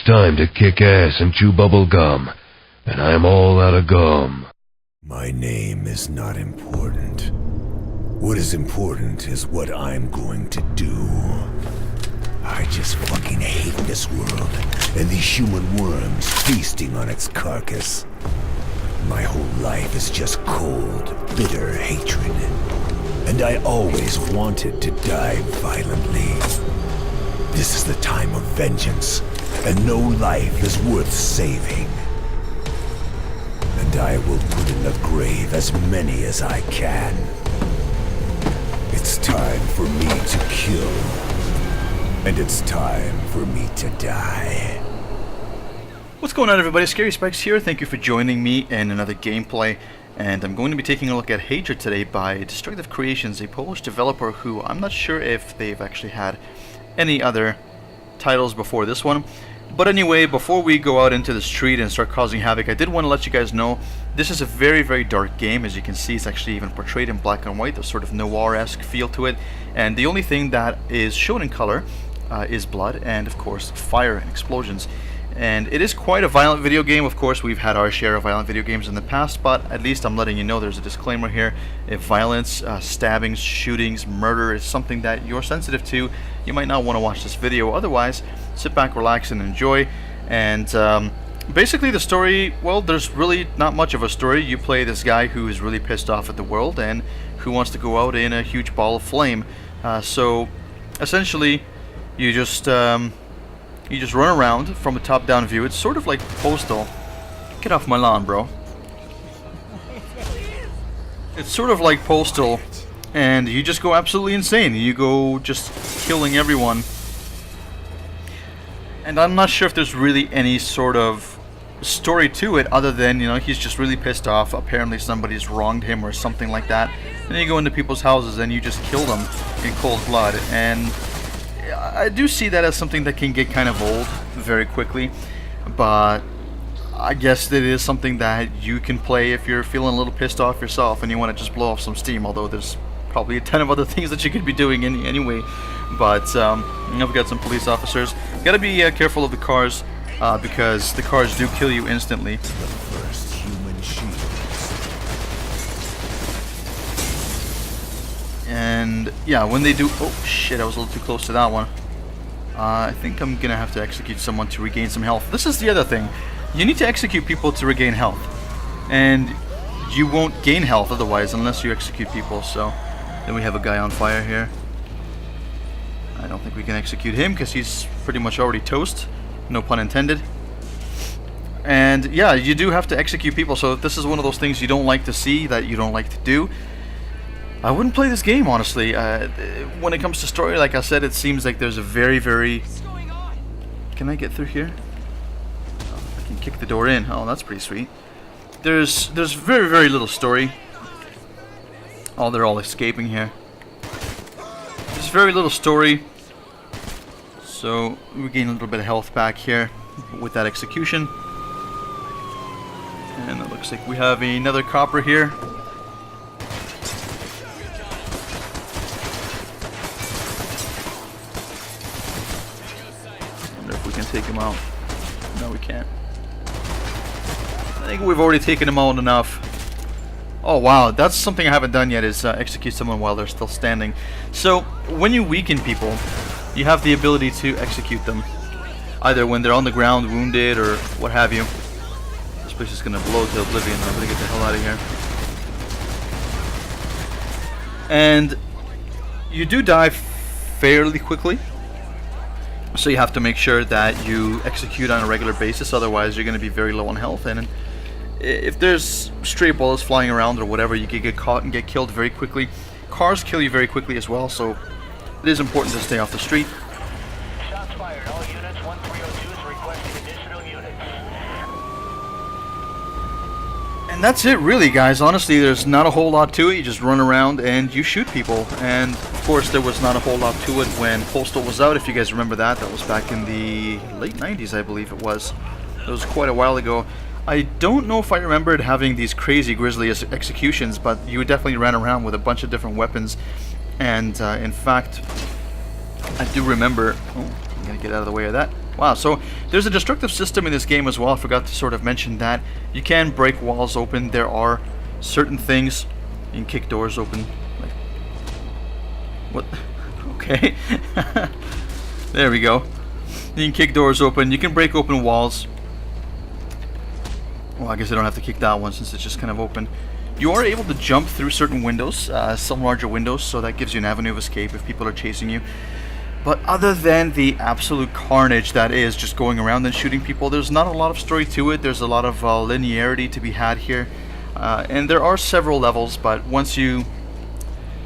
It's time to kick ass and chew bubble gum. And I'm all out of gum. My name is not important. What is important is what I'm going to do. I just fucking hate this world and these human worms feasting on its carcass. My whole life is just cold, bitter hatred. And I always wanted to die violently. This is the time of vengeance, and no life is worth saving. And I will put in the grave as many as I can. It's time for me to kill. And it's time for me to die. What's going on, everybody? Scary Spikes here. Thank you for joining me in another gameplay. And I'm going to be taking a look at Hadra today by Destructive Creations, a Polish developer who I'm not sure if they've actually had any other titles before this one. But anyway, before we go out into the street and start causing havoc, I did want to let you guys know this is a very, very dark game. As you can see, it's actually even portrayed in black and white. There's sort of noir-esque feel to it. And the only thing that is shown in color is blood and, of course, fire and explosions. And it is quite a violent video game. Of course, we've had our share of violent video games in the past, but at least I'm letting you know there's a disclaimer here. If violence, stabbings, shootings, murder is something that you're sensitive to, you might not want to watch this video. Otherwise, sit back, relax, and enjoy. And basically the story, well, there's really not much of a story. You play this guy who is really pissed off at the world and who wants to go out in a huge ball of flame. So essentially, you just run around from a top-down view. It's sort of like Postal. Get off my lawn, bro. It's sort of like Postal, and you just go absolutely insane. You go just killing everyone. And I'm not sure if there's really any sort of story to it other than, you know, he's just really pissed off. Apparently somebody's wronged him or something like that. And then you go into people's houses and you just kill them in cold blood. And I do see that as something that can get kind of old very quickly, but I guess it is something that you can play if you're feeling a little pissed off yourself and you want to just blow off some steam, although there's probably a ton of other things that you could be doing anyway. But we've got some police officers. Gotta be careful of the cars because the cars do kill you instantly. The first human shield. And yeah, when they do... Oh shit, I was a little too close to that one. I think I'm gonna have to execute someone to regain some health. This is the other thing. You need to execute people to regain health. And you won't gain health otherwise unless you execute people. So then we have a guy on fire here. I don't think we can execute him because he's pretty much already toast. No pun intended. And yeah, you do have to execute people. So if this is one of those things you don't like to see, that you don't like to do, I wouldn't play this game, honestly. When it comes to story, like I said, it seems like there's a very, very... Can I get through here? Oh, I can kick the door in. Oh, that's pretty sweet. There's very, very little story. Oh, they're all escaping here. There's very little story. So, we gain a little bit of health back here with that execution. And it looks like we have another copper here. Take him out. No, we can't. I think we've already taken him out enough. Oh wow, that's something I haven't done yet, is execute someone while they're still standing. So when you weaken people, you have the ability to execute them, either when they're on the ground wounded or what have you. This place is gonna blow to oblivion. I'm gonna get the hell out of here. And you do die fairly quickly. So you have to make sure that you execute on a regular basis, otherwise you're going to be very low on health. And if there's stray bullets flying around or whatever, you could get caught and get killed very quickly. Cars kill you very quickly as well, so it is important to stay off the street. Shots fired. All units, 1302 is requesting additional units. And that's it really, guys. Honestly, there's not a whole lot to it. You just run around and you shoot people. And of course, there was not a whole lot to it when Postal was out. If you guys remember that, that was back in the late 90s, I believe it was. It was quite a while ago. I don't know if I remembered having these crazy grisly executions, but you definitely ran around with a bunch of different weapons. And in fact, I do remember... Oh, I'm going to get out of the way of that. Wow, so there's a destructive system in this game as well. I forgot to sort of mention that. You can break walls open. There are certain things. You can kick doors open. Like, what? Okay. There we go. You can kick doors open. You can break open walls. Well, I guess I don't have to kick that one since it's just kind of open. You are able to jump through certain windows, some larger windows, so that gives you an avenue of escape if people are chasing you. But other than the absolute carnage that is just going around and shooting people, there's not a lot of story to it. There's a lot of linearity to be had here. And there are several levels, but once you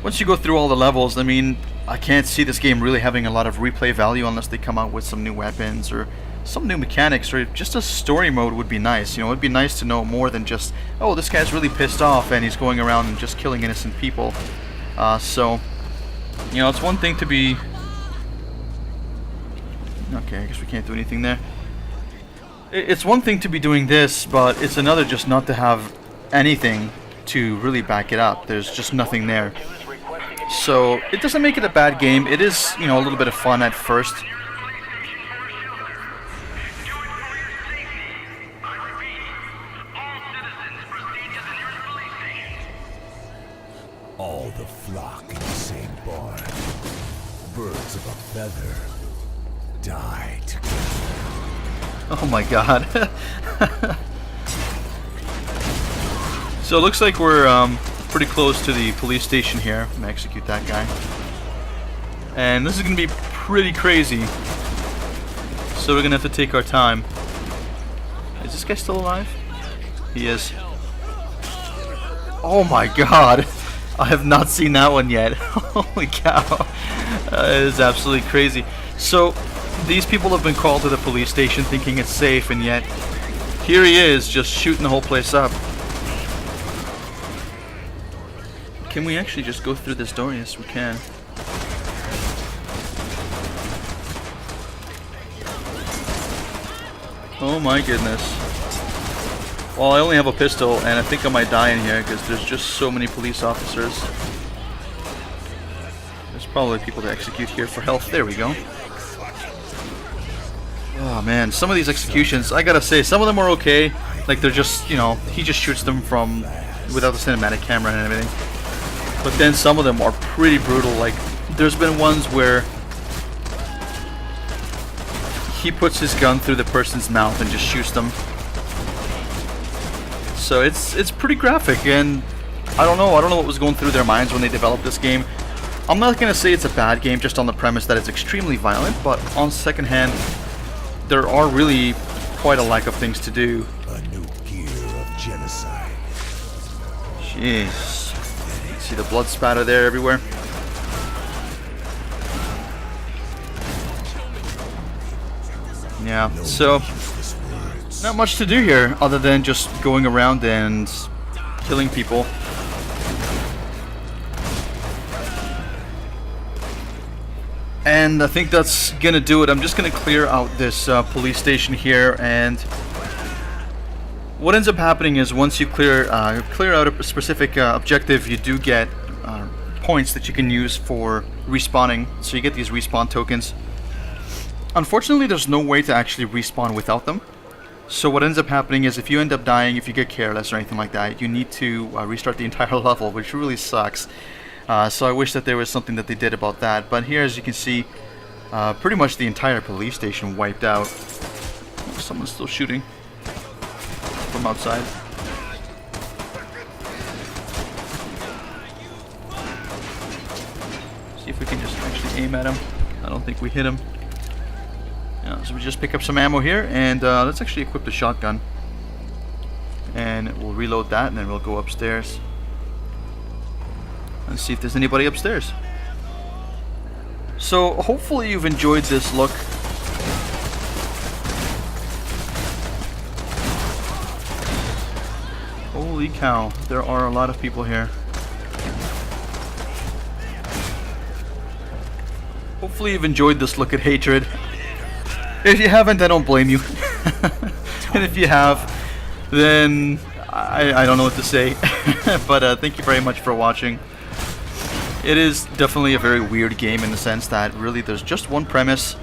go through all the levels, I mean, I can't see this game really having a lot of replay value unless they come out with some new weapons or some new mechanics, or just a story mode would be nice. You know, it'd be nice to know more than just, oh, this guy's really pissed off and he's going around and just killing innocent people. So, you know, it's one thing to be... Okay, I guess we can't do anything there. It's one thing to be doing this, but it's another just not to have anything to really back it up. There's just nothing there. So, it doesn't make it a bad game. It is, you know, a little bit of fun at first. All the flock in the same barn. Birds of a feather die together. Oh my god. So it looks like we're pretty close to the police station here. I'm gonna execute that guy. And this is gonna be pretty crazy. So we're gonna have to take our time. Is this guy still alive? He is. Oh my god. I have not seen that one yet. Holy cow. It is absolutely crazy. So, these people have been called to the police station thinking it's safe, and yet here he is just shooting the whole place up. Can we actually just go through this door? Yes, we can. Oh my goodness. Well, I only have a pistol, and I think I might die in here because there's just so many police officers. There's probably people to execute here for health. There we go. Oh man, some of these executions, I gotta say, some of them are okay. Like they're just, you know, he just shoots them from without the cinematic camera and everything. But then some of them are pretty brutal. Like there's been ones where he puts his gun through the person's mouth and just shoots them. So it's pretty graphic, and I don't know what was going through their minds when they developed this game. I'm not gonna say it's a bad game just on the premise that it's extremely violent, but on second hand, there are really quite a lack of things to do. A new gear of genocide. Jeez. See the blood spatter there everywhere? Yeah, so not much to do here other than just going around and killing people. And I think that's gonna do it. I'm just gonna clear out this police station here, and what ends up happening is once you clear out a specific objective, you do get points that you can use for respawning. So you get these respawn tokens. Unfortunately, there's no way to actually respawn without them. So what ends up happening is if you end up dying, if you get careless or anything like that, you need to restart the entire level, which really sucks. So I wish that there was something that they did about that. But here, as you can see, pretty much the entire police station wiped out. Oh, someone's still shooting from outside. See if we can just actually aim at him. I don't think we hit him. Yeah, so we just pick up some ammo here, and let's actually equip the shotgun. And we'll reload that, and then we'll go upstairs and see if there's anybody upstairs. So hopefully you've enjoyed this look. Holy cow, there are a lot of people here. Hopefully you've enjoyed this look at Hatred. If you haven't, I don't blame you. And if you have, then I don't know what to say. But thank you very much for watching. It is definitely a very weird game in the sense that really there's just one premise,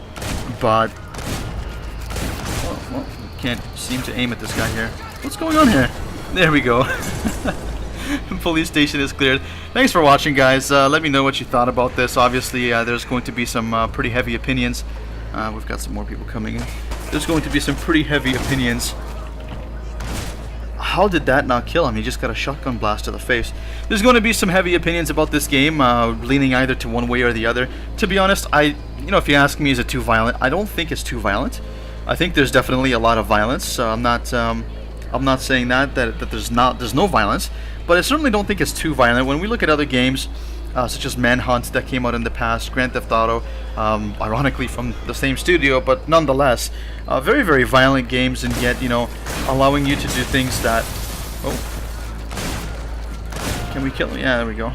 but can't seem to aim at this guy here. What's going on here? There we go. Police station is cleared. Thanks for watching, guys. Let me know what you thought about this. Obviously, there's going to be some pretty heavy opinions. We've got some more people coming in. There's going to be some pretty heavy opinions. How did that not kill him? He just got a shotgun blast to the face. There's going to be some heavy opinions about this game, leaning either to one way or the other. To be honest, if you ask me, is it too violent? I don't think it's too violent. I think there's definitely a lot of violence. I'm not saying that there's no violence, but I certainly don't think it's too violent. When we look at other games, such as Manhunt that came out in the past, Grand Theft Auto, ironically from the same studio, but nonetheless, very, very violent games, and yet, allowing you to do things that... Oh. Can we kill him? Yeah, there we go.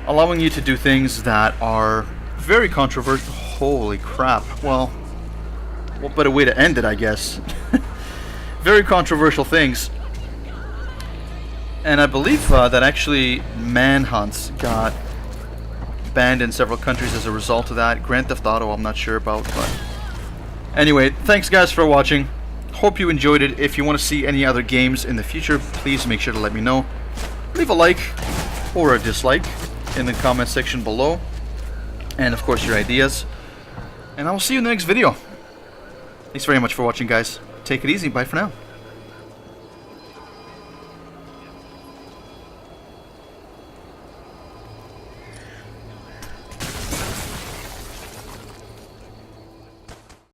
Allowing you to do things that are very controversial. Holy crap. Well, what better way to end it, I guess. Very controversial things. And I believe that actually Manhunt got banned in several countries as a result of that. Grand Theft Auto I'm not sure about, but anyway, thanks guys for watching. Hope you enjoyed it. If you want to see any other games in the future, please make sure to let me know. Leave a like or a dislike in the comment section below, and of course your ideas, and I will see you in the next video. Thanks very much for watching, guys. Take it easy. Bye for now.